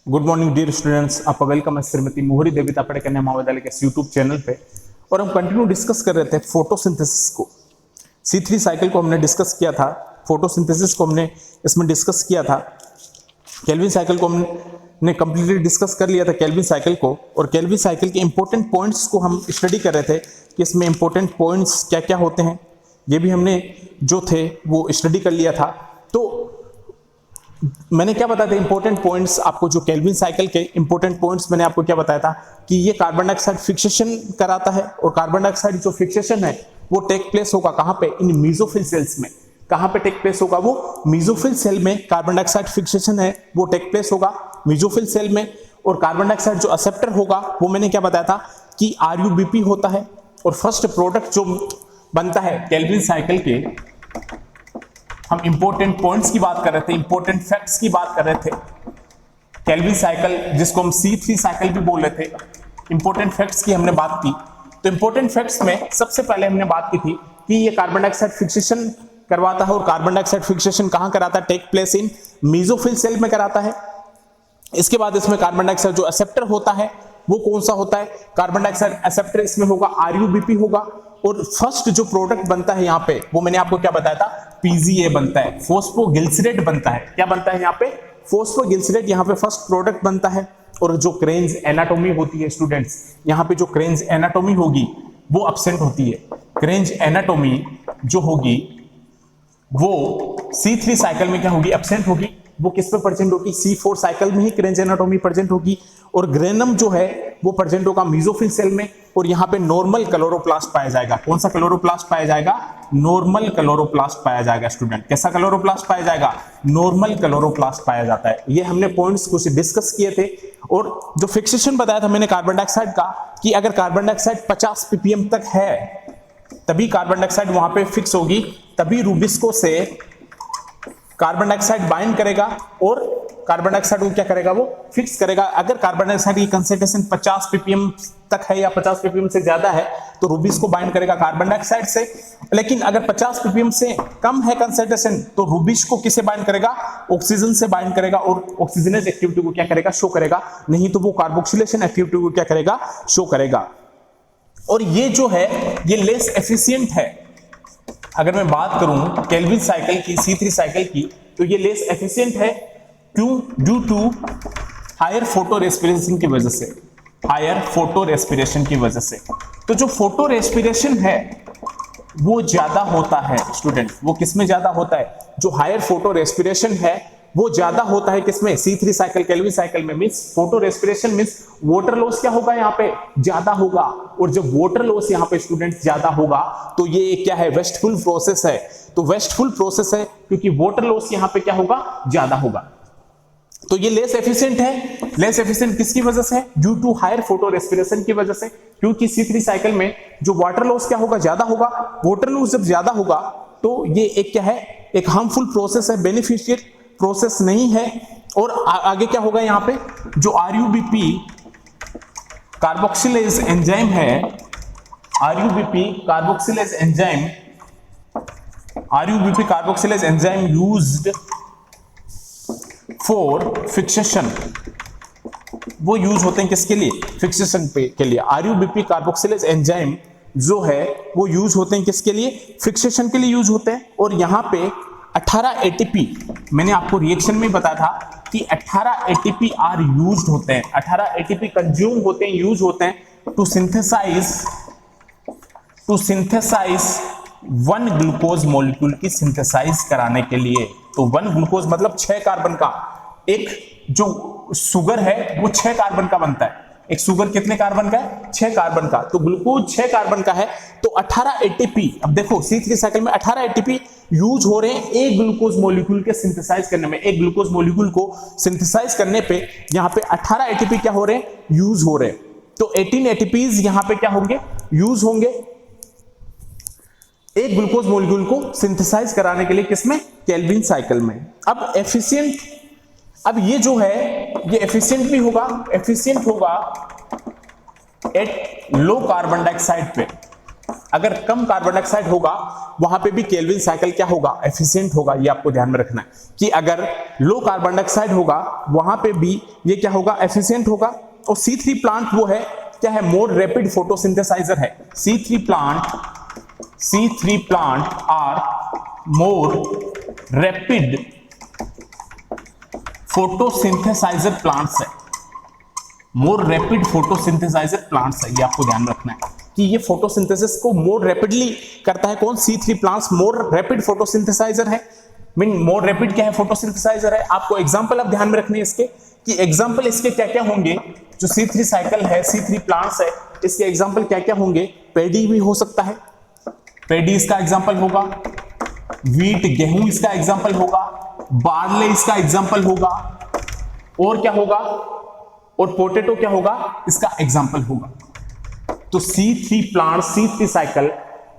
Good morning dear students, आपका welcome है श्रीमती मोहरी देविता पढ़े कन्या महाविद्यालय के यूट्यूब चैनल पे। और हम कंटिन्यू डिस्कस कर रहे थे फोटोसिंथेसिस को। C3 साइकिल को हमने डिस्कस किया था, फोटोसिंथेसिस को हमने इसमें डिस्कस किया था, केल्विन साइकिल को हमने कंप्लीटली डिस्कस कर लिया था केल्विन साइकिल को। और केल्विन साइकिल के इंपॉर्टेंट पॉइंट्स को हम स्टडी कर रहे थे कि इसमें इंपॉर्टेंट पॉइंट्स क्या क्या होते हैं, ये भी हमने जो थे वो स्टडी कर लिया था। तो मैंने क्या बताया था इंपॉर्टेंट पॉइंट्स आपको, जो केल्विन साइकिल के इंपॉर्टेंट पॉइंट्स मैंने आपको क्या बताया था कि ये कार्बन डाइऑक्साइड फिक्सेशन कराता है। और कार्बन डाइऑक्साइड जो फिक्सेशन है वो टेक प्लेस होगा कहां पे, इन मेसोफिल सेल्स में। कहां पे टेक प्लेस होगा, वो मेसोफिल सेल में कार्बन डाइऑक्साइड फिक्सेशन है वो टेक प्लेस होगा मेसोफिल सेल में। और कार्बन डाइऑक्साइड जो एक्सेप्टर होगा वो मैंने क्या बताया था कि RUBP होता है। और फर्स्ट प्रोडक्ट जो बनता है केल्विन साइकिल के, हम इंपॉर्टेंट पॉइंट्स की बात कर रहे थे, इंपॉर्टेंट फैक्ट्स की बात कर रहे थे। केल्विन साइकिल जिसको हम C3 साइकिल भी बोल रहे थे, इंपॉर्टेंट फैक्ट्स की हमने बात की। तो इंपॉर्टेंट फैक्ट्स में सबसे पहले हमने बात की थी कि ये कार्बन डाइऑक्साइड फिक्सेशन करवाता है। और कार्बन डाइऑक्साइड फिक्सेशन कहां कराता है, take place in mesophyll cell में कराता है। इसके बाद इसमें कार्बन डाइऑक्साइड जो एक्सेप्टर होता है वो कौन सा होता है, कार्बन डाइऑक्साइड एक्सेप्टर इसमें होगा RUBP होगा। और फर्स्ट जो प्रोडक्ट बनता है यहाँ पे वो मैंने आपको क्या बताया था, PGA बनता है, फॉस्फोगिल्सरेट बनता है। क्या बनता है यहाँ पे, फॉस्फोगिल्सरेट यहाँ पे फर्स्ट प्रोडक्ट बनता है। और जो क्रेन्स एनाटोमी होती है स्टूडेंट्स, यहाँ पे जो क्रेन्स एनाटोमी होगी वो एब्सेंट होती है। क्रेन्स एनाटोमी जो होगी वो C3 साइकिल में क्या होगी, एब्सेंट होगी। वो किस पे प्रेजेंट होगी, C4 साइकिल में ही क्रेन्स एनाटोमी प्रेजेंट होगी। और ग्रेनम जो है वो प्रेजेंट होगा मेसोफिल सेल में। और यहाँ पे नॉर्मल क्लोरोप्लास्ट पाया जाएगा। कौन सा क्लोरोप्लास्ट पाया जाएगा, नॉर्मल क्लोरोप्लास्ट पाया जाएगा। स्टूडेंट कैसा क्लोरोप्लास्ट पाया जाएगा, नॉर्मल क्लोरोप्लास्ट पाया जाता है। ये हमने पॉइंट्स कुछ डिस्कस किए थे। और जो फिक्सेशन बताया था मैंने कार्बन डाइऑक्साइड का कि अगर कार्बन डाइऑक्साइड 50 ppm तक है तभी कार्बन डाइऑक्साइड वहां पे फिक्स होगी, तभी रूबिस्को से कार्बन डाइऑक्साइड बाइंड करेगा और कार्बन डाइऑक्साइड को क्या करेगा, वो फिक्स करेगा। अगर कार्बन डाइऑक्साइड की कंसंट्रेशन 50 ppm तक है या 50 ppm से ज्यादा है तो रूबिस को बाइंड करेगा कार्बन डाइऑक्साइड से। लेकिन अगर 50 ppm से कम है कंसंट्रेशन तो रूबिस को किसे बाइंड करेगा, ऑक्सीजन से बाइंड करेगा। और ऑक्सीजनेज एक्टिविटी को क्या करेगा, शो करेगा, नहीं तो वो कार्बोक्सिलेशन एक्टिविटी को क्या करेगा, शो करेगा। और ये जो है ये लेस एफिशिएंट है। अगर मैं बात करूं केल्विन साइकिल की, C3 साइकिल की, तो ये लेस एफिशिएंट है। क्यों, due to higher photo respiration की वजह से, हायर फोटो रेस्पिरेशन की वजह से। तो जो फोटो रेस्पिरेशन है वो ज्यादा होता है स्टूडेंट, वो किसमें ज्यादा होता है, जो हायर फोटो रेस्पिरेशन है वो ज्यादा होता है किसमें, C3 साइकिल केल्विन साइकिल में। Means photo respiration means water loss क्या होगा, यहाँ पे ज्यादा होगा। और जब वाटर लॉस यहाँ पे स्टूडेंट ज्यादा होगा तो ये क्या है, वेस्टफुल प्रोसेस है। तो वेस्टफुल प्रोसेस है क्योंकि वाटर लॉस यहाँ पे क्या होगा, ज्यादा होगा। तो ये लेस एफिशिएंट है। लेस एफिशिएंट किसकी वजह से, due to higher photo respiration की वजह से। क्योंकि C3 साइकिल में जो वाटर लॉस क्या होगा, ज्यादा होगा। वाटर लॉस जब ज्यादा होगा तो ये एक क्या है, एक हार्मफुल प्रोसेस है, बेनिफिशियल प्रोसेस नहीं है। और आगे क्या होगा, यहाँ पे जो RUBP कार्बोक्सिलेज एंजाइम है, RUBP carboxylase enzyme, RUBP carboxylase enzyme used for fixation, वो यूज होते हैं किसके लिए, फिक्सेशन के लिए। RUBP कार्बोक्सिलेज एंजाइम जो है वो यूज होते हैं किसके लिए, फिक्सेशन के लिए यूज होते हैं। और यहाँ पे 18 ATP मैंने आपको रिएक्शन में बताया था कि 18 ATP आर यूज्ड होते हैं, 18 ATP कंज्यूम होते हैं, यूज होते हैं टू सिंथेसाइज 1 ग्लूकोज मॉलिक्यूल की सिंथेसाइज कराने के लिए। तो 1 ग्लूकोज मतलब 6 कार्बन का, एक जो शुगर है वो 6 कार्बन का बनता है। एक शुगर कितने कार्बन का है, 6 कार्बन का। तो ग्लूकोज 6 कार्बन का है तो 18 ATP, अब देखो C3 साइकिल में 18 ATP यूज हो रहे हैं एक ग्लूकोज मॉलिक्यूल के सिंथेसाइज करने में। एक ग्लूकोज मॉलिक्यूल को सिंथेसाइज करने पे यहाँ पे 18 ATP क्या हो रहे हैं, यूज हो रहे हैं। तो 18 ATPs यहाँ पे क्या होंगे, यूज होंगे एक ग्लूकोज मॉलिक्यूल को सिंथेसाइज कराने के लिए, किसमें, केल्विन साइकिल में। अब एफिशिएंट, अब ये जो है ये एफिशिएंट भी होगा, एफिशिएंट होगा एट लो कार्बन डाइऑक्साइड पे। अगर कम कार्बन डाइऑक्साइड होगा वहां पे भी केल्विन साइकिल क्या होगा, एफिशिएंट होगा। ये आपको ध्यान में रखना है कि अगर लो कार्बन डाइऑक्साइड होगा वहां पे भी ये क्या होगा, एफिशिएंट होगा। और C3 प्लांट वो है क्या है, मोर रैपिड फोटोसिंथेसाइजर है। C3 plant are more rapid photosynthesizer plants है, मोर रैपिड फोटोसिंथेसाइजर प्लांट्स है। ये आपको ध्यान रखना है कि ये फोटोसिंथेसिस को मोर रैपिडली करता है कौन, C3 प्लांट्स मोर रैपिड फोटोसिंथेसाइजर है। मीन मोर रैपिड क्या है, फोटोसिंथेसाइजर है। आपको एग्जांपल अब ध्यान में रखने इसके कि एग्जांपल इसके क्या क्या होंगे। जो C3 साइकिल है, C3 प्लांट्स है, इसके एग्जांपल क्या क्या होंगे। पैडी भी हो सकता है, पैडी इसका एग्जांपल होगा, वीट गेहूं इसका एग्जांपल होगा, बार्ले इसका एग्जांपल होगा, और क्या होगा, और पोटैटो क्या होगा, इसका एग्जांपल होगा। तो C3 plant, C3 cycle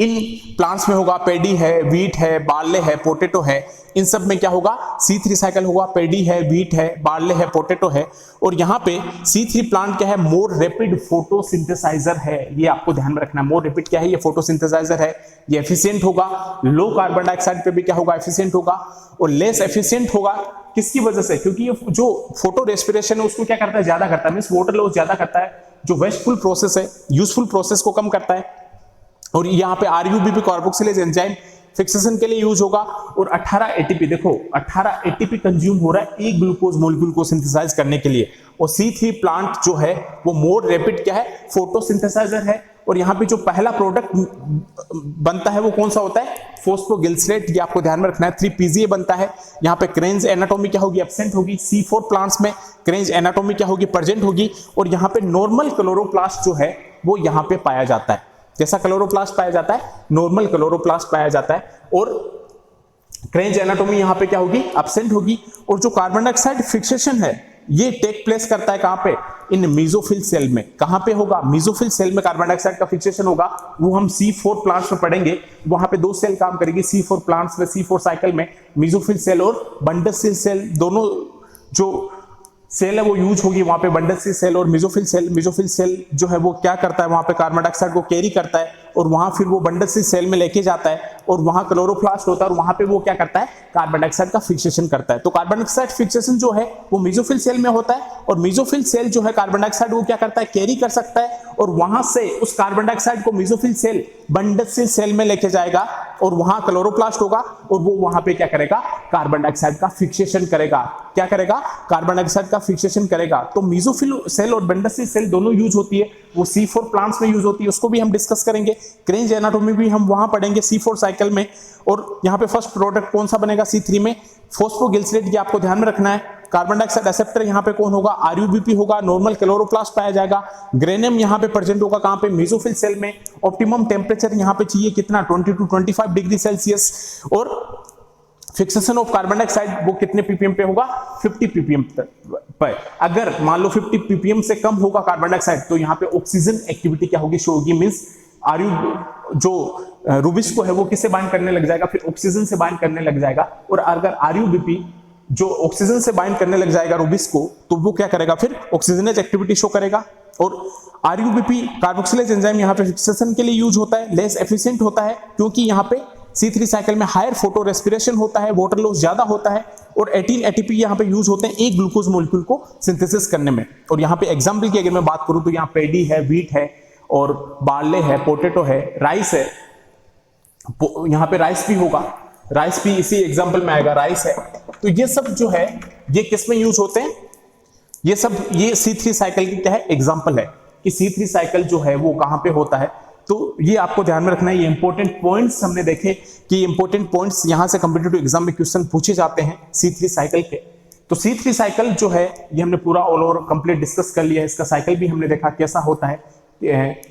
in plants में होगा। पैडी है, वीट है, बार्ले है, पोटैटो है, इन सब में क्या होगा, C3 साइकिल होगा। पैडी है, वीट है, बार्ले है, पोटैटो है। और यहाँ पे C3 प्लांट क्या है, मोर रैपिड फोटोसिंथेसाइजर है। ये आपको ध्यान में रखना है, मोर रैपिड क्या है, ये फोटोसिंथेसाइजर है। ये एफिशिएंट होगा, लो कार्बन डाइऑक्साइड पे भी क्या होगा, एफिशिएंट होगा। और लेस एफिशिएंट होगा किसकी वजह से, क्योंकि ये जो फोटो रेस्पिरेशन है उसको क्या करता है, ज्यादा करता है, मींस वाटर लॉस ज्यादा करता है। जो वेस्टफुल प्रोसेस है, यूजफुल प्रोसेस को कम करता है। और यहाँ पे RUBP कार्बोक्सिलेज एंजाइम फिक्सेशन के लिए यूज होगा। और 18 ATP, देखो 18 ATP कंज्यूम हो रहा है एक ग्लूकोज मॉलिक्यूल को सिंथेसाइज करने के लिए। और C3 प्लांट जो है वो मोर रैपिड क्या है, फोटोसिंथेसाइजर है। और यहाँ पे जो पहला प्रोडक्ट बनता है वो कौन सा होता है, फॉस्फोगिल्सरेट। ये आपको ध्यान में रखना है। 3-PGA बनता है। यहाँ पे क्रेन्ज एनाटोमी क्या होगी, एब्सेंट होगी। C4 प्लांट्स में क्रेन्ज एनाटोमी क्या होगी, प्रेजेंट होगी। और यहाँ पे नॉर्मल क्लोरोप्लास्ट जो है वो यहाँ पे पाया जाता है। जैसा क्लोरोप्लास्ट पाया जाता है, नॉर्मल क्लोरोप्लास्ट पाया जाता है। और क्रेन्ज एनाटोमी यहाँ पे क्या होगी, एब्सेंट होगी। और जो कार्बन डाइऑक्साइड फिक्सेशन है ये टेक प्लेस करता है कहां पे, इन मेसोफिल सेल में। कहां पे होगा, मेसोफिल सेल में कार्बन डाइऑक्साइड का फिक्सेशन होगा। वो हम C4 प्लांट्स में पढ़ेंगे। वहां पे दो सेल काम करेगी C4 प्लांट्स में, C4 साइकिल में मेसोफिल सेल और बंडल सेल दोनों जो सेल है वो यूज होगी वहां पे। बंडल सेल और मेसोफिल सेल, मेसोफिल सेल जो है वो क्या करता है, वहां पे कार्बन डाइऑक्साइड को कैरी करता है और वहां फिर वो बंडल सेल में लेके जाता है। और वहां क्लोरोप्लास्ट होता है और वहां पे वो क्या करता है, कार्बन डाइऑक्साइड का फिक्सेशन करता है। तो कार्बन डाइऑक्साइड फिक्सेशन जो है वो मेसोफिल सेल में होता है। और मेसोफिल सेल जो है कार्बन डाइऑक्साइड वो क्या करता है, कैरी कर सकता है। और वहां से उस कार्बन डाइऑक्साइड को मेसोफिल सेल बंडल सेल में लेके जाएगा और वहां क्लोरोप्लास्ट होगा और वो वहां पे क्या करेगा, कार्बन डाइऑक्साइड का फिक्सेशन करेगा। क्या करेगा, कार्बन डाइऑक्साइड का फिक्सेशन करेगा। तो मेसोफिल सेल और बंडल सेल दोनों यूज होती है। वो C4 प्लांट्स में यूज होती है, उसको भी हम डिस्कस करेंगे। क्रेन्ज एनाटोमी भी हम वहां पढ़ेंगे C4 साइकिल में। और यहाँ पे फर्स्ट प्रोडक्ट कौन सा बनेगा C3 में, फॉस्फोगिल्सरेट। ये आपको ध्यान में रखना है। कार्बन डाइऑक्साइड एक्सेप्टर यहाँ पे कौन होगा, RUBP होगा। नॉर्मल क्लोरोप्लास्ट पाया जाएगा। ग्रेनियम यहाँ पे प्रेजेंट होगा कहाँ पे, मेसोफिल सेल में। ऑप्टिमम टेम्परेचर यहाँ पे चाहिए कितना, 20 to 25 डिग्री सेल्सियस। और फिक्सेशन ऑफ कार्बन डाइऑक्साइड वो कितने ppm पे होगा, 50 ppm पर। अगर मान लो 50 ppm से कम होगा कार्बन डाइऑक्साइड तो यहाँ पे ऑक्सीजन एक्टिविटी क्या होगी, शो होगी। मींस जो रूबिस को है वो किससे बाइंड करने लग जाएगा, फिर ऑक्सीजन से बाइंड करने लग जाएगा। और अगर RUBP जो ऑक्सीजन से बाइंड करने लग जाएगा रूबिस को, तो वो क्या करेगा, फिर ऑक्सीजनेज एक्टिविटी शो करेगा। और RUBP कार्बोक्सिलेज एंजाइम यहाँ पे फिक्सेशन के लिए यूज होता है। लेस एफिशिएंट होता है क्योंकि यहाँ पे C3 साइकिल में हायर फोटो रेस्पिरेशन होता है, वाटर लॉस ज्यादा होता है। और 18 ATP यहाँ पे यूज होते हैं एक ग्लूकोज मॉलिक्यूल को सिंथेसिस करने में। और यहाँ पे एग्जाम्पल की अगर मैं बात करूं तो यहाँ पैडी है, वीट है, और बार्ले है, पोटैटो है, राइस है। यहाँ पे राइस भी होगा, राइस भी इसी एग्जाम्पल में आएगा, राइस है। तो ये सब जो है ये किस में यूज होते हैं, ये सब ये C3 साइकिल की क्या है, एग्जाम्पल है कि C3 साइकिल जो है वो कहां पे होता है। तो ये आपको ध्यान में रखना है। ये इंपॉर्टेंट पॉइंट्स हमने देखे कि इंपॉर्टेंट पॉइंट्स यहां से कॉम्पिटिटिव एग्जाम में क्वेश्चन पूछे जाते हैं C3 साइकिल के। तो C3 साइकिल जो है ये हमने पूरा ऑल ओवर कंप्लीट डिस्कस कर लिया है। इसका साइकिल भी हमने देखा कैसा होता है।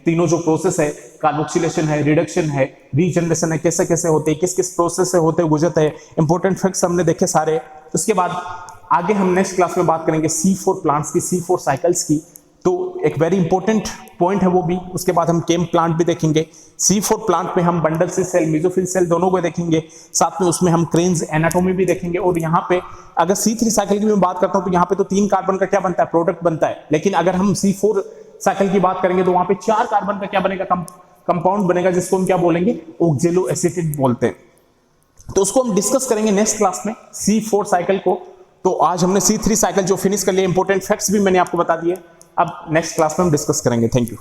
तीनों जो प्रोसेस है, कार्बोक्सिलेशन है, रिडक्शन है, रीजनरेशन है, कैसे कैसे होते हैं, किस किस प्रोसेस से होते गुजरते हैं, इंपॉर्टेंट फैक्ट्स हमने देखे सारे। उसके बाद आगे हम नेक्स्ट क्लास में बात करेंगे C4 प्लांट्स की, C4 साइकिल्स की। तो एक वेरी इंपॉर्टेंट पॉइंट है वो भी। उसके बाद हम केम प्लांट भी देखेंगे। C4 प्लांट में हम बंडल सेल, मेसोफिल सेल दोनों को देखेंगे। साथ में उसमें हम क्रेन्स एनाटोमी भी देखेंगे। और यहाँ पे अगर C3 साइकिल की मैं बात करता हूँ तो यहाँ पे तो 3 कार्बन का क्या बनता है, प्रोडक्ट बनता है। लेकिन अगर हम C4 साइकिल की बात करेंगे तो वहां पे 4 कार्बन का क्या बनेगा, कंपाउंड बनेगा जिसको हम क्या बोलेंगे, ऑक्जेलो एसिटेट बोलते हैं। तो उसको हम डिस्कस करेंगे नेक्स्ट क्लास में, C4 साइकिल को। तो आज हमने C3 साइकिल जो फिनिश कर लिया, इंपॉर्टेंट फैक्ट्स भी मैंने आपको बता दिए। अब नेक्स्ट क्लास में हम डिस्कस करेंगे। Thank you.